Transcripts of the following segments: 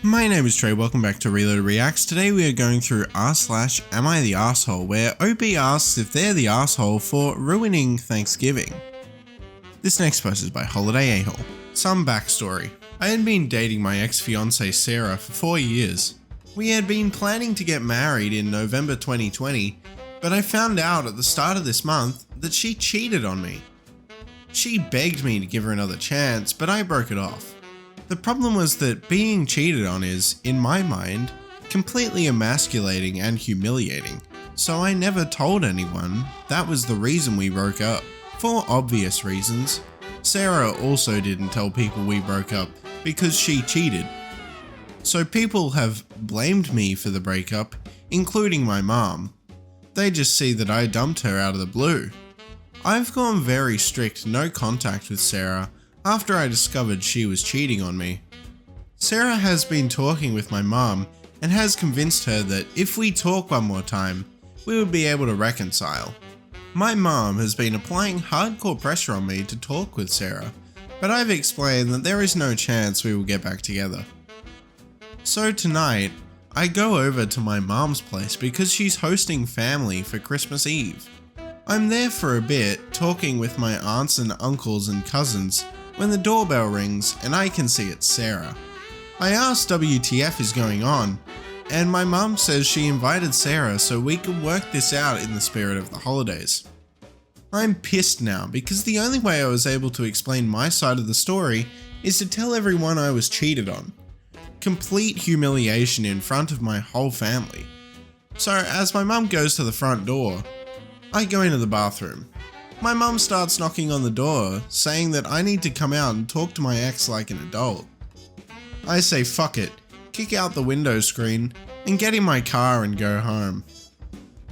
My name is Trey, welcome back to Reloaded Reacts. Today we are going through r/Am I the Asshole, where OP asks if they're the asshole for ruining Thanksgiving. This next post is by Holiday A-Hole. Some backstory. I had been dating my ex-fiancée Sarah for 4 years. We had been planning to get married in November 2020, but I found out at the start of this month that she cheated on me. She begged me to give her another chance, but I broke it off. The problem was that being cheated on is, in my mind, completely emasculating and humiliating, so I never told anyone that was the reason we broke up. For obvious reasons. Sarah also didn't tell people we broke up because she cheated. So people have blamed me for the breakup, including my mom. They just see that I dumped her out of the blue. I've gone very strict no contact with Sarah after I discovered she was cheating on me. Sarah has been talking with my mom and has convinced her that if we talk one more time, we would be able to reconcile. My mom has been applying hardcore pressure on me to talk with Sarah, but I've explained that there is no chance we will get back together. So tonight, I go over to my mom's place because she's hosting family for Christmas Eve. I'm there for a bit, talking with my aunts and uncles and cousins, when the doorbell rings and I can see it's Sarah. I asked WTF is going on, and my mum says she invited Sarah so we could work this out in the spirit of the holidays. I'm pissed now because the only way I was able to explain my side of the story is to tell everyone I was cheated on. Complete humiliation in front of my whole family. So as my mum goes to the front door, I go into the bathroom. My mum starts knocking on the door, saying that I need to come out and talk to my ex like an adult. I say fuck it, kick out the window screen, and get in my car and go home.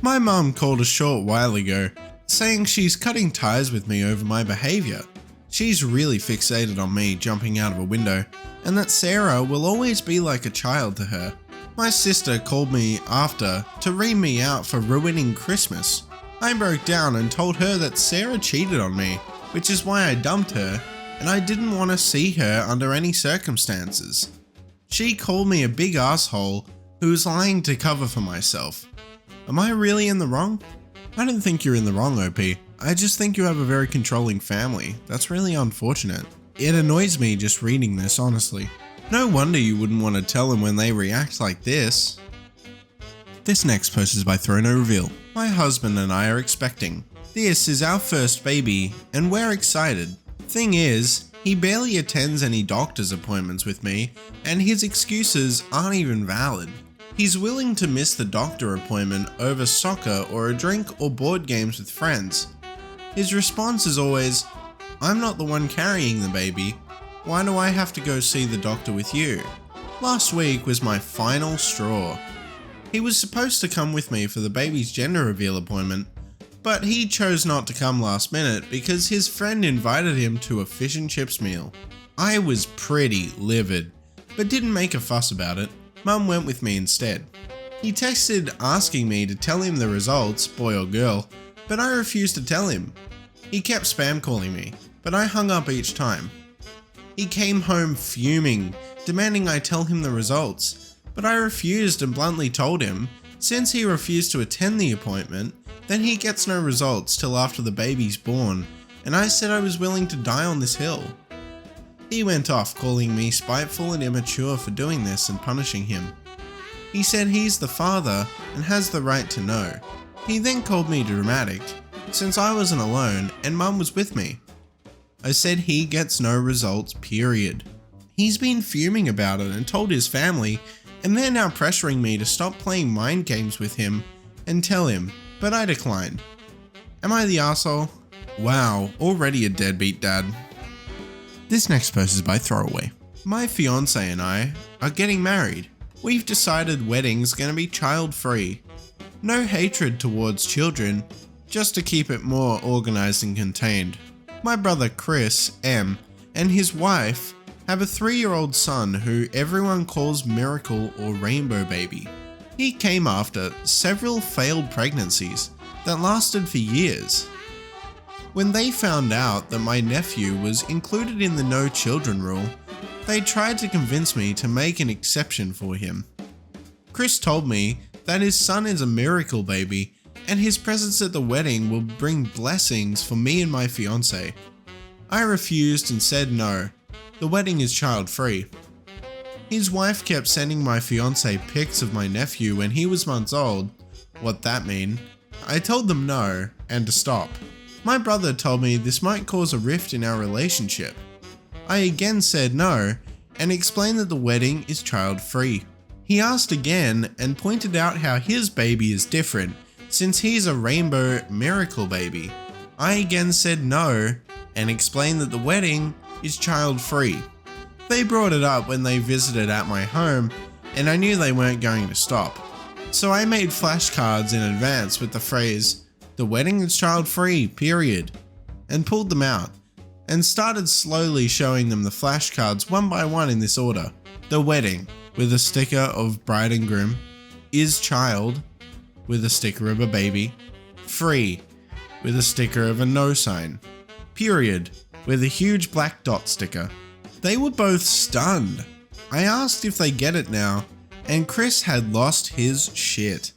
My mum called a short while ago, saying she's cutting ties with me over my behaviour. She's really fixated on me jumping out of a window, and that Sarah will always be like a child to her. My sister called me after to read me out for ruining Christmas. I broke down and told her that Sarah cheated on me, which is why I dumped her, and I didn't want to see her under any circumstances. She called me a big asshole who was lying to cover for myself. Am I really in the wrong? I don't think you're in the wrong, OP. I just think you have a very controlling family. That's really unfortunate. It annoys me just reading this, honestly. No wonder you wouldn't want to tell them when they react like this. This next post is by Throw No Reveal. My husband and I are expecting. This is our first baby, and we're excited. Thing is, he barely attends any doctor's appointments with me, and his excuses aren't even valid. He's willing to miss the doctor appointment over soccer or a drink or board games with friends. His response is always, "I'm not the one carrying the baby. Why do I have to go see the doctor with you?" Last week was my final straw. He was supposed to come with me for the baby's gender reveal appointment, but he chose not to come last minute because his friend invited him to a fish and chips meal. I was pretty livid, but didn't make a fuss about it. Mum went with me instead. He texted asking me to tell him the results, boy or girl, but I refused to tell him. He kept spam calling me, but I hung up each time. He came home fuming, demanding I tell him the results, but I refused and bluntly told him, since he refused to attend the appointment, then he gets no results till after the baby's born, and I said I was willing to die on this hill. He went off calling me spiteful and immature for doing this and punishing him. He said he's the father and has the right to know. He then called me dramatic, since I wasn't alone and Mum was with me. I said he gets no results, period. He's been fuming about it and told his family, and they're now pressuring me to stop playing mind games with him and tell him, but I declined. Am I the asshole? Wow, already a deadbeat dad. This next post is by Throwaway. My fiance and I are getting married. We've decided wedding's gonna be child-free. No hatred towards children, just to keep it more organized and contained. My brother Chris, M, and his wife have a 3-year-old son who everyone calls Miracle or Rainbow Baby. He came after several failed pregnancies that lasted for years. When they found out that my nephew was included in the no children rule, They tried to convince me to make an exception for him. Chris told me that his son is a miracle baby and his presence at the wedding will bring blessings for me and my fiance. I refused and said no, the wedding is child-free. His wife kept sending my fiance pics of my nephew when he was months old. What that mean? I told them no and to stop. My brother told me this might cause a rift in our relationship. I again said no and explained that the wedding is child-free. He asked again and pointed out how his baby is different since he's a rainbow miracle baby. I again said no and explained that the wedding is child-free. They brought it up when they visited at my home and I knew they weren't going to stop. So I made flashcards in advance with the phrase, "The wedding is child-free, period," and pulled them out and started slowly showing them the flashcards one by one in this order. The wedding, with a sticker of bride and groom, is child, with a sticker of a baby, free, with a sticker of a no sign, period, with a huge black dot sticker. They were both stunned. I asked if they get it now, and Chris had lost his shit.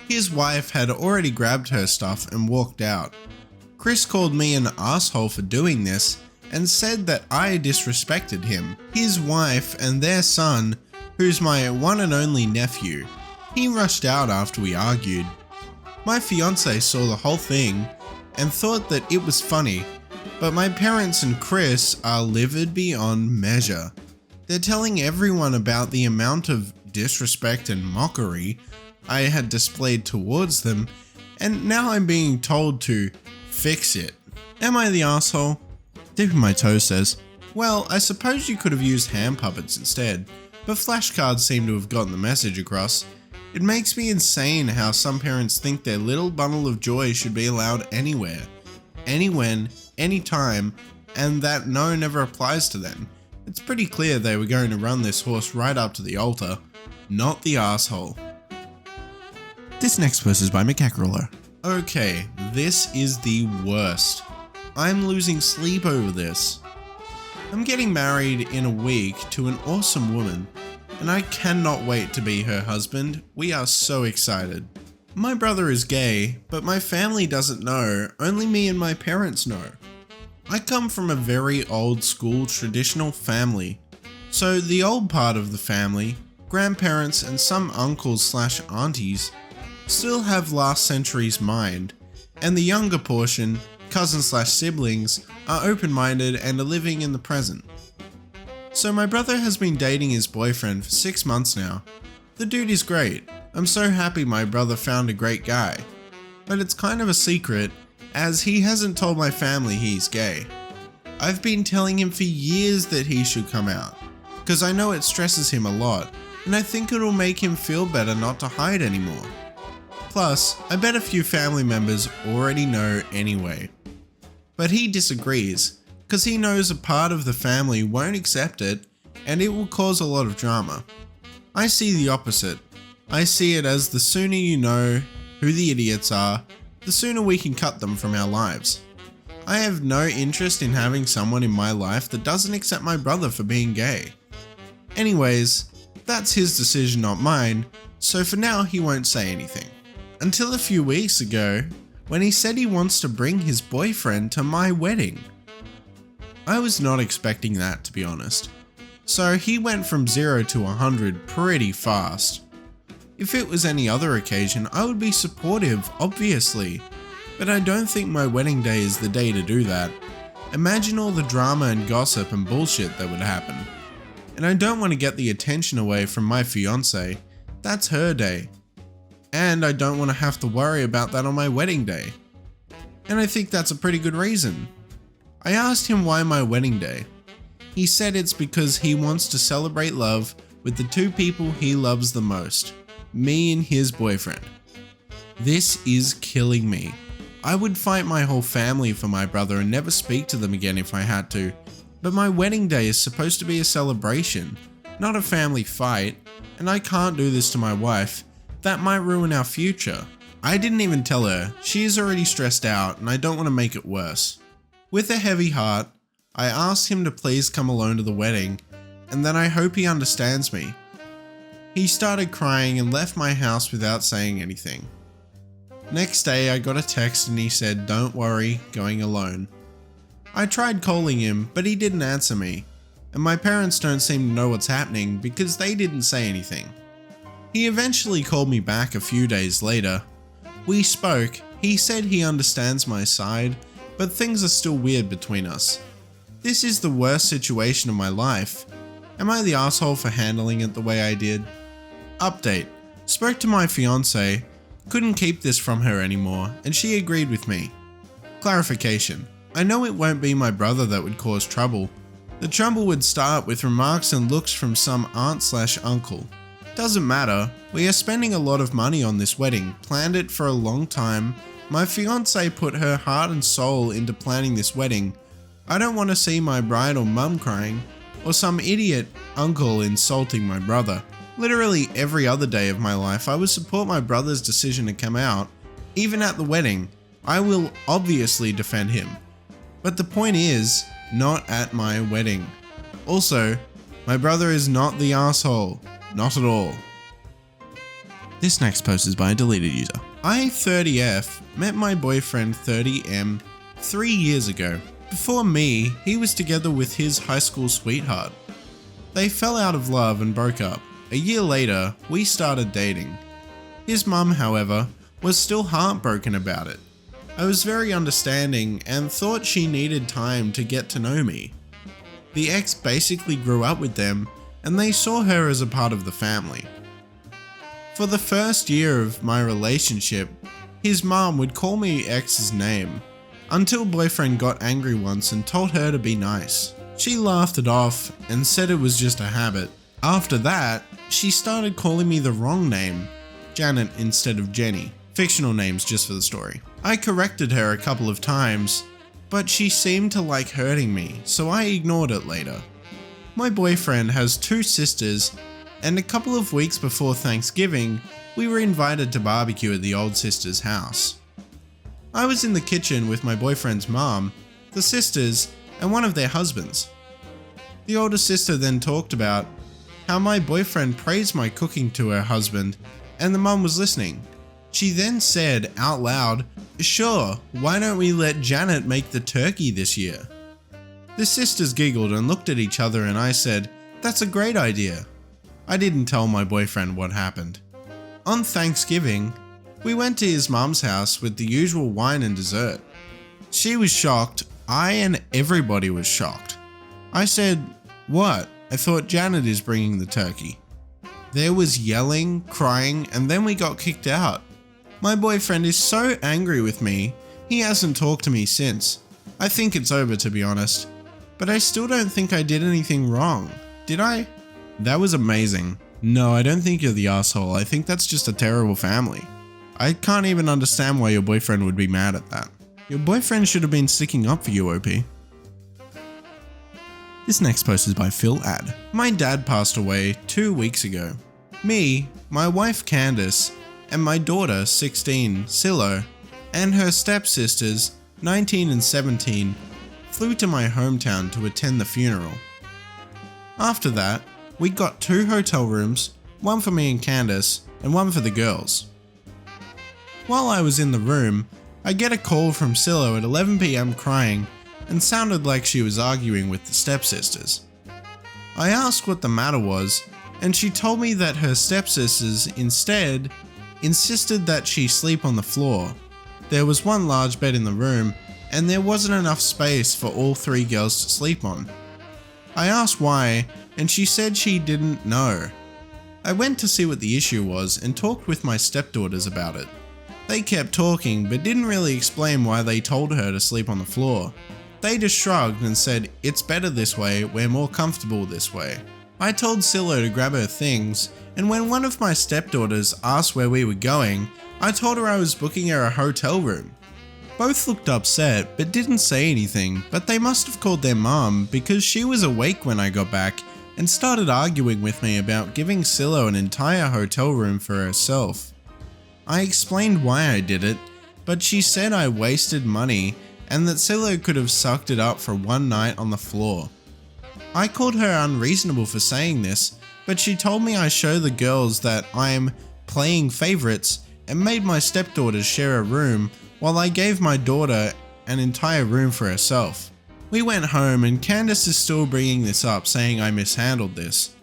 His wife had already grabbed her stuff and walked out. Chris called me an asshole for doing this and said that I disrespected him, his wife, and their son, who's my one and only nephew. He rushed out after we argued. My fiance saw the whole thing and thought that it was funny, but my parents and Chris are livid beyond measure. They're telling everyone about the amount of disrespect and mockery I had displayed towards them, and now I'm being told to fix it. Am I the asshole? Dipping my toe says, "Well, I suppose you could have used hand puppets instead, but flashcards seem to have gotten the message across. It makes me insane how some parents think their little bundle of joy should be allowed anywhere, anywhen, anytime, and that no never applies to them. It's pretty clear they were going to run this horse right up to the altar, not the asshole." This next post is by Macacarola. Okay, this is the worst. I'm losing sleep over this. I'm getting married in a week to an awesome woman, and I cannot wait to be her husband. We are so excited. My brother is gay, but my family doesn't know, only me and my parents know. I come from a very old school traditional family, so the old part of the family, grandparents and some uncles/aunties, still have last century's mind, and the younger portion, cousins/siblings, are open-minded and are living in the present. So my brother has been dating his boyfriend for 6 months now. The dude is great. I'm so happy my brother found a great guy. But it's kind of a secret, as he hasn't told my family he's gay. I've been telling him for years that he should come out, because I know it stresses him a lot, and I think it'll make him feel better not to hide anymore. Plus, I bet a few family members already know anyway. But he disagrees, because he knows a part of the family won't accept it, and it will cause a lot of drama. I see the opposite. I see it as the sooner you know who the idiots are, the sooner we can cut them from our lives. I have no interest in having someone in my life that doesn't accept my brother for being gay. Anyways, that's his decision, not mine, so for now he won't say anything. Until a few weeks ago, when he said he wants to bring his boyfriend to my wedding. I was not expecting that, to be honest. So he went from 0 to 100 pretty fast. If it was any other occasion, I would be supportive, obviously, but I don't think my wedding day is the day to do that. Imagine all the drama and gossip and bullshit that would happen. And I don't want to get the attention away from my fiance. That's her day. And I don't want to have to worry about that on my wedding day. And I think that's a pretty good reason. I asked him why my wedding day. He said it's because he wants to celebrate love with the two people he loves the most, me and his boyfriend. This is killing me. I would fight my whole family for my brother and never speak to them again if I had to, but my wedding day is supposed to be a celebration, not a family fight, and I can't do this to my wife. That might ruin our future. I didn't even tell her. She is already stressed out and I don't want to make it worse. With a heavy heart, I asked him to please come alone to the wedding and that I hope he understands me. He started crying and left my house without saying anything. Next day I got a text and he said, "Don't worry, going alone." I tried calling him, but he didn't answer me, and my parents don't seem to know what's happening because they didn't say anything. He eventually called me back a few days later. We spoke, he said he understands my side, but things are still weird between us. This is the worst situation of my life. Am I the asshole for handling it the way I did? Update. Spoke to my fiance, couldn't keep this from her anymore, and she agreed with me. Clarification. I know it won't be my brother that would cause trouble. The trouble would start with remarks and looks from some aunt/uncle. Doesn't matter, we are spending a lot of money on this wedding, planned it for a long time. My fiance put her heart and soul into planning this wedding. I don't want to see my bride or mum crying, or some idiot uncle insulting my brother. Literally every other day of my life I would support my brother's decision to come out. Even at the wedding, I will obviously defend him. But the point is, not at my wedding. Also, my brother is not the asshole. Not at all. This next post is by a deleted user. I, 30F, met my boyfriend 30M 3 years ago. Before me, he was together with his high school sweetheart. They fell out of love and broke up. A year later, we started dating. His mum, however, was still heartbroken about it. I was very understanding and thought she needed time to get to know me. The ex basically grew up with them and they saw her as a part of the family. For the first year of my relationship, his mom would call me ex's name, until boyfriend got angry once and told her to be nice. She laughed it off and said it was just a habit. After that, she started calling me the wrong name, Janet instead of Jenny. Fictional names just for the story. I corrected her a couple of times, but she seemed to like hurting me, so I ignored it later. My boyfriend has 2 sisters, and a couple of weeks before Thanksgiving, we were invited to barbecue at the old sister's house. I was in the kitchen with my boyfriend's mom, the sisters, and one of their husbands. The older sister then talked about how my boyfriend praised my cooking to her husband, and the mom was listening. She then said out loud, "Sure, why don't we let Janet make the turkey this year?" The sisters giggled and looked at each other and I said, "That's a great idea." I didn't tell my boyfriend what happened. On Thanksgiving, we went to his mom's house with the usual wine and dessert. She was shocked, I and everybody was shocked. I said, "What? I thought Janet is bringing the turkey." There was yelling, crying, and then we got kicked out. My boyfriend is so angry with me, he hasn't talked to me since. I think it's over, to be honest. But I still don't think I did anything wrong. Did I? That was amazing. No, I don't think you're the asshole. I think that's just a terrible family. I can't even understand why your boyfriend would be mad at that. Your boyfriend should have been sticking up for you, OP. This next post is by Phil Ad. My dad passed away 2 weeks ago. Me, my wife Candace, and my daughter 16, Silo, and her stepsisters 19 and 17 flew to my hometown to attend the funeral. After that, we got 2 hotel rooms, one for me and Candace, and one for the girls. While I was in the room, I get a call from Silo at 11 PM crying and sounded like she was arguing with the stepsisters. I asked what the matter was, and she told me that her stepsisters instead insisted that she sleep on the floor. There was one large bed in the room, and there wasn't enough space for all 3 girls to sleep on. I asked why, and she said she didn't know. I went to see what the issue was and talked with my stepdaughters about it. They kept talking but didn't really explain why they told her to sleep on the floor. They just shrugged and said, "It's better this way, we're more comfortable this way." I told Silo to grab her things, and when one of my stepdaughters asked where we were going, I told her I was booking her a hotel room. Both looked upset but didn't say anything, but they must have called their mom because she was awake when I got back and started arguing with me about giving Silo an entire hotel room for herself. I explained why I did it, but she said I wasted money and that Silo could have sucked it up for one night on the floor. I called her unreasonable for saying this, but she told me I show the girls that I am playing favorites and made my stepdaughters share a room while I gave my daughter an entire room for herself. We went home and Candace is still bringing this up, saying I mishandled this.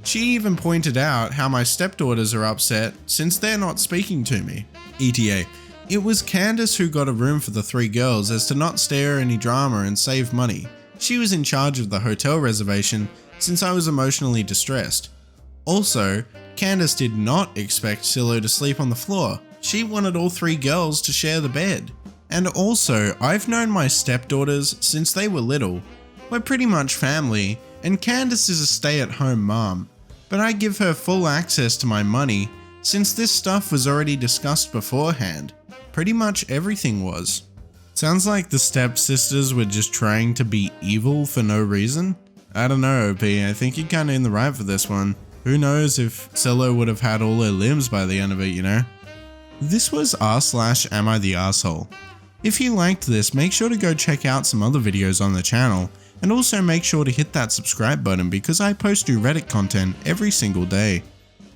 She even pointed out how my stepdaughters are upset since they're not speaking to me. ETA. It was Candace who got a room for the 3 girls as to not stir any drama and save money. She was in charge of the hotel reservation since I was emotionally distressed. Also, Candace did not expect Silo to sleep on the floor. She wanted all 3 girls to share the bed. And also, I've known my stepdaughters since they were little. We're pretty much family, and Candace is a stay-at-home mom, but I give her full access to my money since this stuff was already discussed beforehand. Pretty much everything was. Sounds like the stepsisters were just trying to be evil for no reason? I don't know, OP, I think you're kinda in the right for this one. Who knows if Silo would have had all her limbs by the end of it, you know? This was r/am I the Arsehole. If you liked this, make sure to go check out some other videos on the channel, and also make sure to hit that subscribe button because I post new Reddit content every single day.